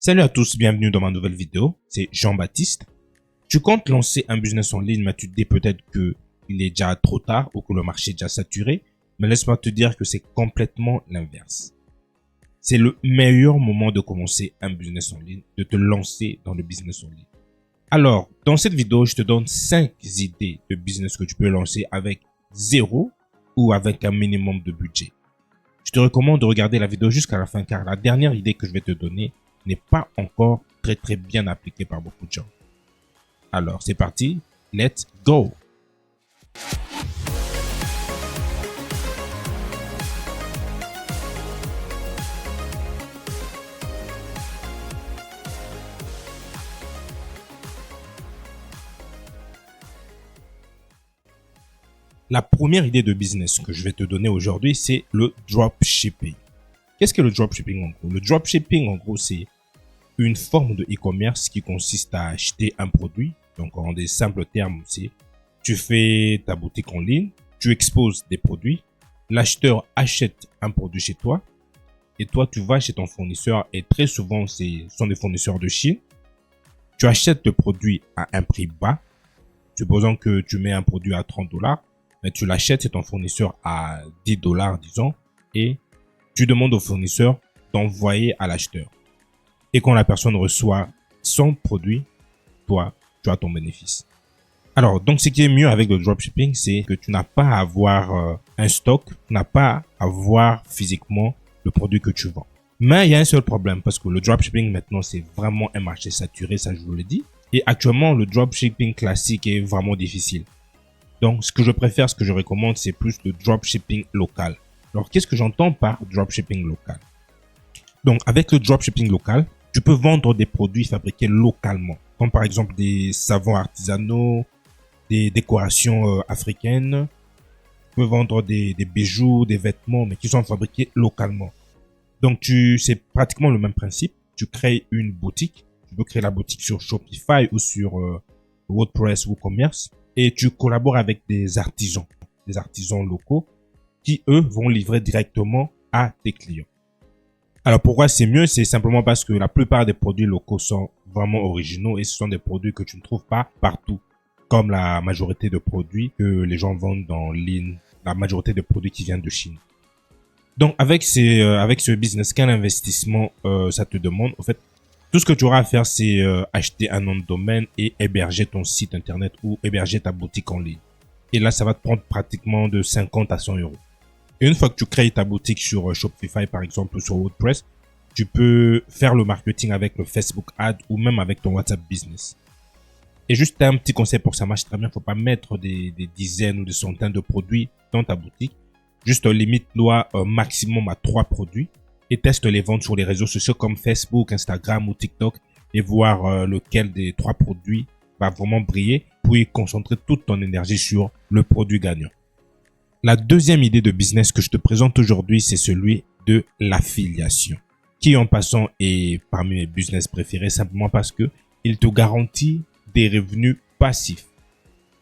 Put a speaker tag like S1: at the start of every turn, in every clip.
S1: Salut à tous, bienvenue dans ma nouvelle vidéo, c'est Jean-Baptiste. Tu comptes lancer un business en ligne, mais tu te dis peut-être que il est déjà trop tard ou que le marché est déjà saturé, mais laisse-moi te dire que c'est complètement l'inverse. C'est le meilleur moment de commencer un business en ligne, de te lancer dans le business en ligne. Alors, dans cette vidéo, je te donne 5 idées de business que tu peux lancer avec zéro ou avec un minimum de budget. Je te recommande de regarder la vidéo jusqu'à la fin car la dernière idée que je vais te donner n'est pas encore très bien appliquée par beaucoup de gens. Alors, c'est parti, let's go! La première idée de business que je vais te donner aujourd'hui, c'est le dropshipping. Qu'est-ce que le dropshipping en gros? Le dropshipping en gros, c'est une forme de e-commerce qui consiste à acheter un produit. Donc en des simples termes, c'est tu fais ta boutique en ligne, tu exposes des produits, l'acheteur achète un produit chez toi et toi tu vas chez ton fournisseur et très souvent ce sont des fournisseurs de Chine. Tu achètes le produit à un prix bas, supposons que tu mets un produit à 30 $, mais tu l'achètes chez ton fournisseur à 10 $, disons, et tu demandes au fournisseur d'envoyer à l'acheteur. Et quand la personne reçoit son produit, toi, tu as ton bénéfice. Alors, donc ce qui est mieux avec le dropshipping, c'est que tu n'as pas à avoir un stock, tu n'as pas à voir physiquement le produit que tu vends. Mais il y a un seul problème parce que le dropshipping maintenant, c'est vraiment un marché saturé, ça je vous le dis. Et actuellement, le dropshipping classique est vraiment difficile. Donc, ce que je préfère, ce que je recommande, c'est plus le dropshipping local. Alors, qu'est-ce que j'entends par dropshipping local? Donc, avec le dropshipping local, tu peux vendre des produits fabriqués localement, comme par exemple des savons artisanaux, des décorations africaines. Tu peux vendre des bijoux, des vêtements, mais qui sont fabriqués localement. Donc, c'est pratiquement le même principe. Tu crées une boutique. Tu peux créer la boutique sur Shopify ou sur WordPress ou WooCommerce. Et tu collabores avec des artisans locaux qui, eux, vont livrer directement à tes clients. Alors, pourquoi c'est mieux? C'est simplement parce que la plupart des produits locaux sont vraiment originaux et ce sont des produits que tu ne trouves pas partout, comme la majorité de produits que les gens vendent en ligne, la majorité des produits qui viennent de Chine. Donc, avec ce business, quel investissement ça te demande? En fait, tout ce que tu auras à faire, c'est acheter un nom de domaine et héberger ton site internet ou héberger ta boutique en ligne. Et là, ça va te prendre pratiquement de 50 à 100 €. Et une fois que tu crées ta boutique sur Shopify, par exemple, ou sur WordPress, tu peux faire le marketing avec le Facebook Ad ou même avec ton WhatsApp Business. Et juste un petit conseil pour que ça marche très bien, faut pas mettre des dizaines ou des centaines de produits dans ta boutique. Juste limite-toi maximum à 3 produits et teste les ventes sur les réseaux sociaux comme Facebook, Instagram ou TikTok et voir lequel des 3 produits va vraiment briller, puis concentrer toute ton énergie sur le produit gagnant. La deuxième idée de business que je te présente aujourd'hui, c'est celui de l'affiliation, qui en passant est parmi mes business préférés simplement parce que il te garantit des revenus passifs.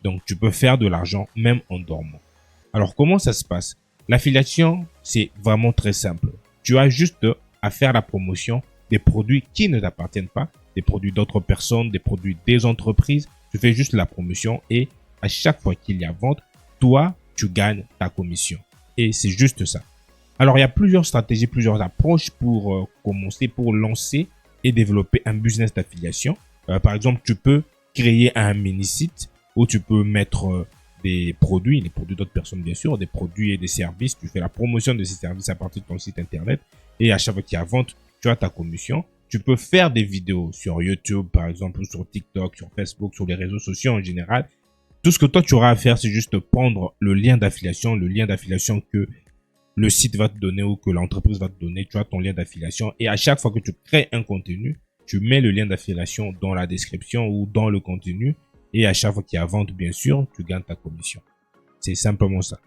S1: Donc, tu peux faire de l'argent même en dormant. Alors, comment ça se passe? L'affiliation, c'est vraiment très simple. Tu as juste à faire la promotion des produits qui ne t'appartiennent pas, des produits d'autres personnes, des produits des entreprises. Tu fais juste la promotion et à chaque fois qu'il y a vente, toi, tu gagnes ta commission. Et c'est juste ça. Alors, il y a plusieurs stratégies, plusieurs approches pour commencer, pour lancer et développer un business d'affiliation. Par exemple, tu peux créer un mini-site où tu peux mettre des produits, les produits d'autres personnes bien sûr, des produits et des services. Tu fais la promotion de ces services à partir de ton site internet et à chaque fois qu'il y a vente, tu as ta commission. Tu peux faire des vidéos sur YouTube, par exemple, ou sur TikTok, sur Facebook, sur les réseaux sociaux en général. Tout ce que toi, tu auras à faire, c'est juste prendre le lien d'affiliation que le site va te donner ou que l'entreprise va te donner. Tu as ton lien d'affiliation et à chaque fois que tu crées un contenu, tu mets le lien d'affiliation dans la description ou dans le contenu et à chaque fois qu'il y a vente, bien sûr, tu gagnes ta commission. C'est simplement ça.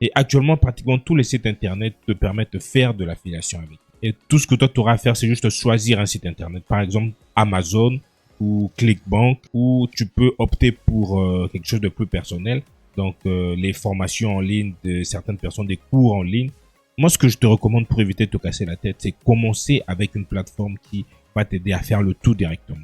S1: Et actuellement, pratiquement tous les sites internet te permettent de faire de l'affiliation avec. Et tout ce que toi, tu auras à faire, c'est juste choisir un site internet. Par exemple, Amazon ou Clickbank, ou tu peux opter pour quelque chose de plus personnel. Donc, les formations en ligne de certaines personnes, des cours en ligne. Moi, ce que je te recommande pour éviter de te casser la tête, c'est commencer avec une plateforme qui va t'aider à faire le tout directement.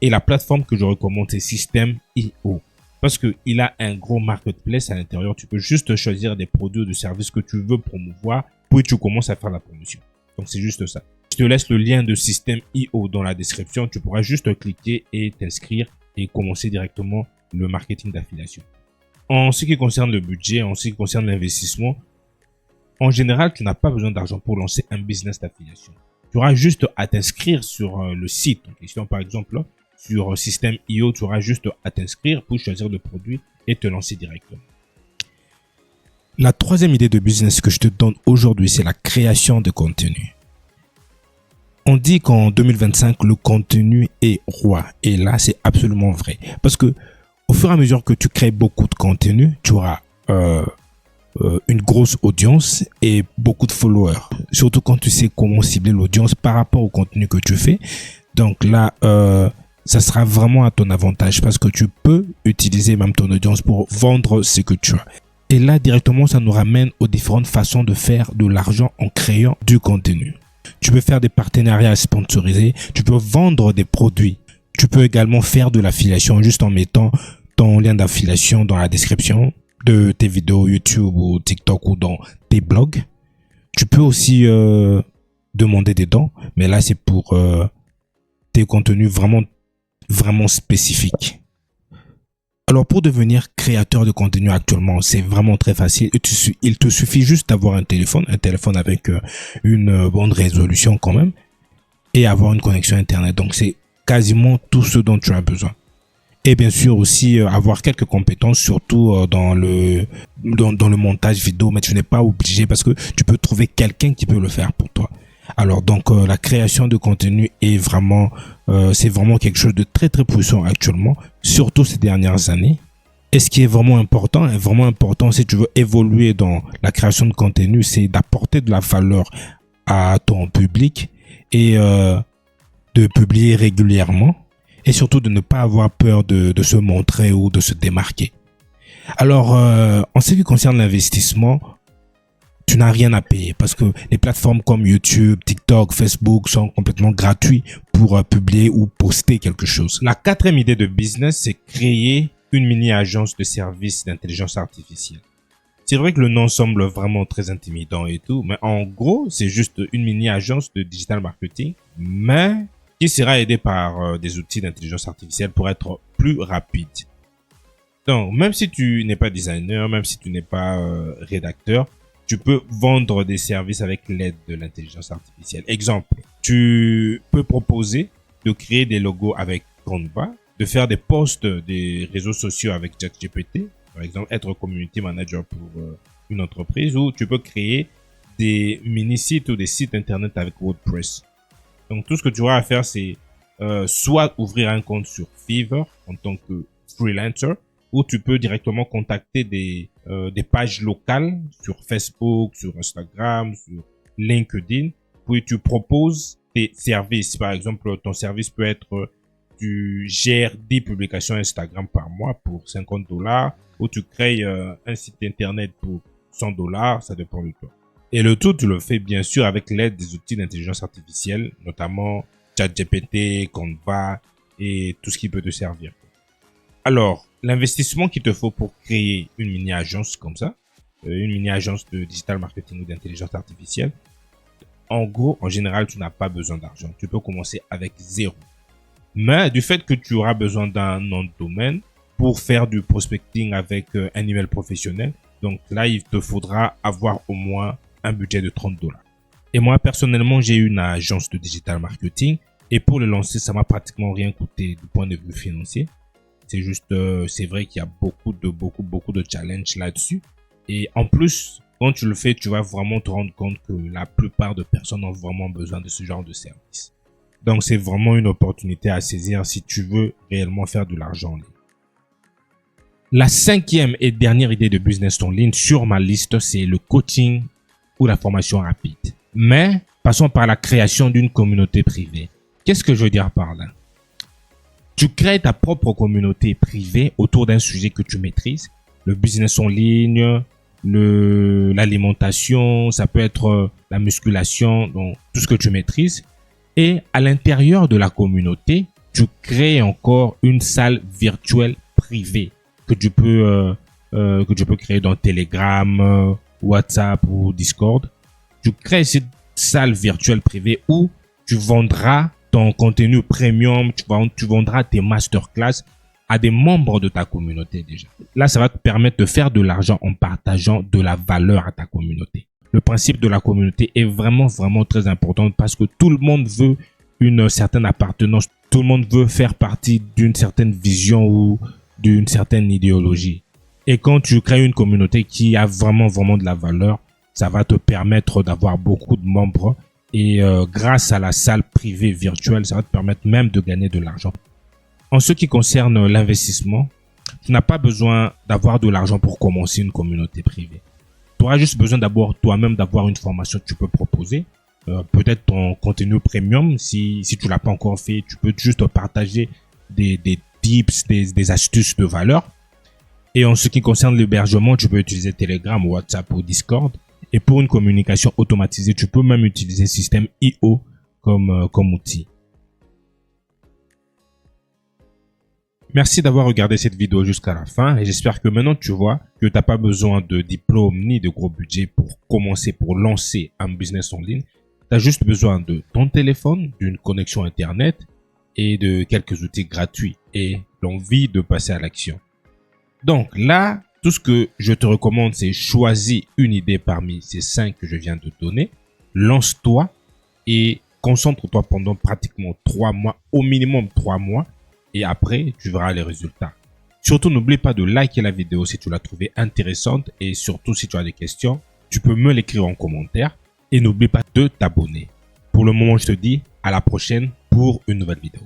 S1: Et la plateforme que je recommande, c'est System.io. Parce qu'il a un gros marketplace à l'intérieur. Tu peux juste choisir des produits ou des services que tu veux promouvoir, puis tu commences à faire la promotion. Donc, c'est juste ça. Je te laisse le lien de System.io dans la description. Tu pourras juste cliquer et t'inscrire et commencer directement le marketing d'affiliation. En ce qui concerne le budget, en ce qui concerne l'investissement, en général, tu n'as pas besoin d'argent pour lancer un business d'affiliation. Tu auras juste à t'inscrire sur le site en question, par exemple, sur System.io, tu auras juste à t'inscrire pour choisir le produit et te lancer directement. La troisième idée de business que je te donne aujourd'hui, c'est la création de contenu. On dit qu'en 2025, le contenu est roi. Et là, c'est absolument vrai. Parce que au fur et à mesure que tu crées beaucoup de contenu, tu auras une grosse audience et beaucoup de followers. Surtout quand tu sais comment cibler l'audience par rapport au contenu que tu fais. Donc là, ça sera vraiment à ton avantage parce que tu peux utiliser même ton audience pour vendre ce que tu as. Et là, directement, ça nous ramène aux différentes façons de faire de l'argent en créant du contenu. Tu peux faire des partenariats sponsorisés, tu peux vendre des produits. Tu peux également faire de l'affiliation juste en mettant ton lien d'affiliation dans la description de tes vidéos YouTube ou TikTok ou dans tes blogs. Tu peux aussi demander des dons, mais là, c'est pour tes contenus vraiment spécifiques. Alors, pour devenir créateur de contenu actuellement, c'est vraiment très facile. Il te suffit juste d'avoir un téléphone avec une bonne résolution quand même, et avoir une connexion Internet. Donc, c'est quasiment tout ce dont tu as besoin. Et bien sûr aussi avoir quelques compétences, surtout dans le montage vidéo, mais tu n'es pas obligé parce que tu peux trouver quelqu'un qui peut le faire pour toi. Alors donc la création de contenu est vraiment c'est vraiment quelque chose de très très puissant actuellement, surtout ces dernières années. Et ce qui est vraiment important si tu veux évoluer dans la création de contenu, c'est d'apporter de la valeur à ton public et de publier régulièrement et surtout de ne pas avoir peur de se montrer ou de se démarquer. Alors en ce qui concerne l'investissement, tu n'as rien à payer parce que les plateformes comme YouTube, TikTok, Facebook sont complètement gratuits pour publier ou poster quelque chose. La quatrième idée de business, c'est créer une mini-agence de services d'intelligence artificielle. C'est vrai que le nom semble vraiment très intimidant et tout, mais en gros, c'est juste une mini-agence de digital marketing, mais qui sera aidée par des outils d'intelligence artificielle pour être plus rapide. Donc, même si tu n'es pas designer, même si tu n'es pas rédacteur, tu peux vendre des services avec l'aide de l'intelligence artificielle. Exemple, tu peux proposer de créer des logos avec Canva, de faire des posts des réseaux sociaux avec ChatGPT, par exemple, être community manager pour une entreprise, ou tu peux créer des mini-sites ou des sites internet avec WordPress. Donc, tout ce que tu auras à faire, c'est soit ouvrir un compte sur Fiverr en tant que freelancer, ou tu peux directement contacter des pages locales sur Facebook, sur Instagram, sur LinkedIn, puis tu proposes tes services. Par exemple, ton service peut être tu gères 10 publications Instagram par mois pour $50, ou tu crées un site internet pour $100, ça dépend de toi. Et le tout, tu le fais bien sûr avec l'aide des outils d'intelligence artificielle, notamment ChatGPT, Canva et tout ce qui peut te servir. Alors, l'investissement qu'il te faut pour créer une mini-agence comme ça, une mini-agence de digital marketing ou d'intelligence artificielle, en gros, en général, tu n'as pas besoin d'argent. Tu peux commencer avec zéro. Mais du fait que tu auras besoin d'un nom de domaine pour faire du prospecting avec un email professionnel, donc là, il te faudra avoir au moins un budget de $30. Et moi, personnellement, j'ai une agence de digital marketing et pour le lancer, ça m'a pratiquement rien coûté du point de vue financier. C'est juste, c'est vrai qu'il y a beaucoup de challenges là-dessus. Et en plus, quand tu le fais, tu vas vraiment te rendre compte que la plupart de personnes ont vraiment besoin de ce genre de service. Donc, c'est vraiment une opportunité à saisir si tu veux réellement faire de l'argent en ligne. La cinquième et dernière idée de business en ligne sur ma liste, c'est le coaching ou la formation rapide. Mais, passons par la création d'une communauté privée. Qu'est-ce que je veux dire par là? Tu crées ta propre communauté privée autour d'un sujet que tu maîtrises. Le business en ligne, l'alimentation, ça peut être la musculation, donc tout ce que tu maîtrises. Et à l'intérieur de la communauté, tu crées encore une salle virtuelle privée que tu peux créer dans Telegram, WhatsApp ou Discord. Tu crées cette salle virtuelle privée où tu vendras ton contenu premium, tu vendras tes masterclass à des membres de ta communauté déjà. Là, ça va te permettre de faire de l'argent en partageant de la valeur à ta communauté. Le principe de la communauté est vraiment, vraiment très important parce que tout le monde veut une certaine appartenance. Tout le monde veut faire partie d'une certaine vision ou d'une certaine idéologie. Et quand tu crées une communauté qui a vraiment, vraiment de la valeur, ça va te permettre d'avoir beaucoup de membres. Et grâce à la salle privée virtuelle, ça va te permettre même de gagner de l'argent. En ce qui concerne l'investissement, tu n'as pas besoin d'avoir de l'argent pour commencer une communauté privée. Tu auras juste besoin d'abord toi-même d'avoir une formation que tu peux proposer. Peut-être ton contenu premium, si tu l'as pas encore fait, tu peux juste partager des tips, des astuces de valeur. Et en ce qui concerne l'hébergement, tu peux utiliser Telegram, WhatsApp ou Discord. Et pour une communication automatisée, tu peux même utiliser Système IO comme outil. Merci d'avoir regardé cette vidéo jusqu'à la fin et j'espère que maintenant tu vois que tu n'as pas besoin de diplôme ni de gros budget pour commencer, pour lancer un business en ligne. Tu as juste besoin de ton téléphone, d'une connexion Internet et de quelques outils gratuits et l'envie de passer à l'action. Donc là, tout ce que je te recommande, c'est choisis une idée parmi ces 5 que je viens de donner, lance-toi et concentre-toi pendant pratiquement 3 mois, au minimum 3 mois. Et après, tu verras les résultats. Surtout, n'oublie pas de liker la vidéo si tu l'as trouvée intéressante. Et surtout, si tu as des questions, tu peux me l'écrire en commentaire. Et n'oublie pas de t'abonner. Pour le moment, je te dis à la prochaine pour une nouvelle vidéo.